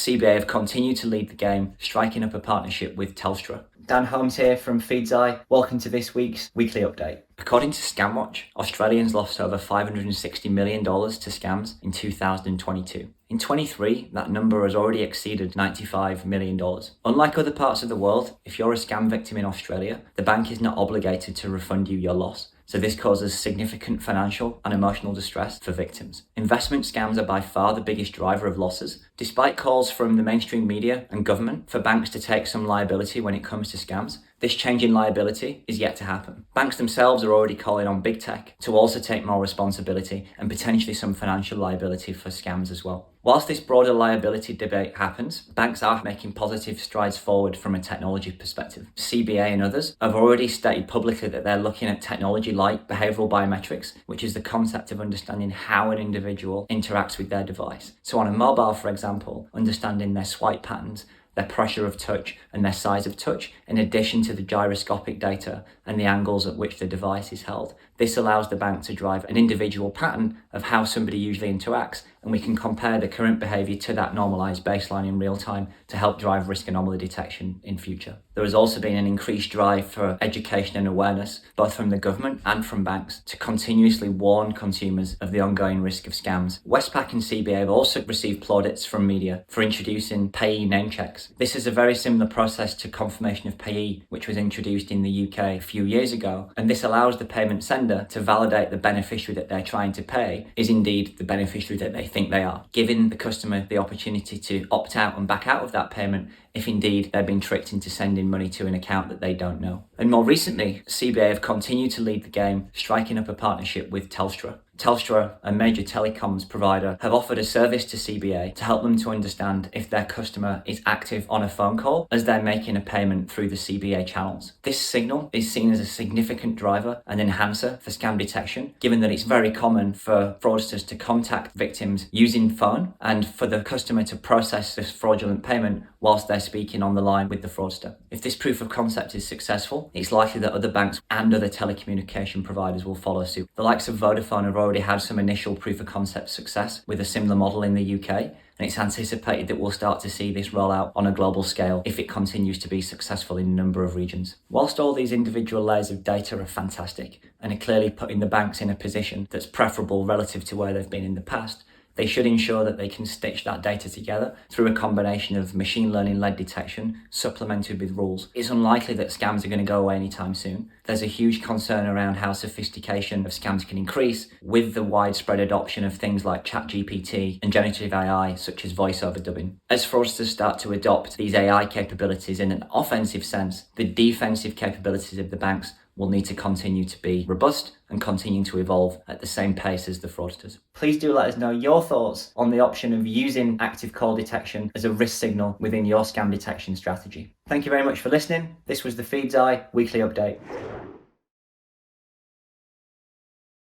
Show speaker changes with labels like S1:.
S1: CBA have continued to lead the game, striking up a partnership with Telstra. Dan Holmes here from Feedzai. Welcome to this week's weekly update. According to Scamwatch, Australians lost over $560 million to scams in 2022. In 23, that number has already exceeded $95 million. Unlike other parts of the world, if you're a scam victim in Australia, the bank is not obligated to refund you your loss. So this causes significant financial and emotional distress for victims. Investment scams are by far the biggest driver of losses. Despite calls from the mainstream media and government for banks to take some liability when it comes to scams, this change in liability is yet to happen. Banks themselves are already calling on big tech to also take more responsibility and potentially some financial liability for scams as well. Whilst this broader liability debate happens, banks are making positive strides forward from a technology perspective. CBA and others have already stated publicly that they're looking at technology like behavioural biometrics, which is the concept of understanding how an individual interacts with their device. So on a mobile, for example, understanding their swipe patterns, their pressure of touch and their size of touch, in addition to the gyroscopic data and the angles at which the device is held. This allows the bank to drive an individual pattern of how somebody usually interacts, and we can compare the current behaviour to that normalised baseline in real time to help drive risk anomaly detection in future. There has also been an increased drive for education and awareness, both from the government and from banks, to continuously warn consumers of the ongoing risk of scams. Westpac and CBA have also received plaudits from media for introducing Payee name checks. This is a very similar process to confirmation of Payee, which was introduced in the UK a few years ago, and this allows the payment sender to validate the beneficiary that they're trying to pay is indeed the beneficiary that they think they are, giving the customer the opportunity to opt out and back out of that payment if indeed they've been tricked into sending money to an account that they don't know. And more recently, CBA have continued to lead the game, striking up a partnership with Telstra. Telstra, a major telecoms provider, have offered a service to CBA to help them to understand if their customer is active on a phone call as they're making a payment through the CBA channels. This signal is seen as a significant driver and enhancer for scam detection, given that it's very common for fraudsters to contact victims using phone and for the customer to process this fraudulent payment whilst they're speaking on the line with the fraudster. If this proof of concept is successful, it's likely that other banks and other telecommunication providers will follow suit. The likes of Vodafone have already had some initial proof of concept success with a similar model in the UK, and it's anticipated that we'll start to see this roll out on a global scale if it continues to be successful in a number of regions. Whilst all these individual layers of data are fantastic and are clearly putting the banks in a position that's preferable relative to where they've been in the past, they should ensure that they can stitch that data together through a combination of machine learning-led detection supplemented with rules. It's unlikely that scams are going to go away anytime soon. There's a huge concern around how sophistication of scams can increase with the widespread adoption of things like ChatGPT and generative AI, such as voice over dubbing. As fraudsters start to adopt these AI capabilities in an offensive sense, the defensive capabilities of the banks will need to continue to be robust and continue to evolve at the same pace as the fraudsters. Please do let us know your thoughts on the option of using active call detection as a risk signal within your scam detection strategy. Thank you very much for listening. This was the Feedzai Weekly Update.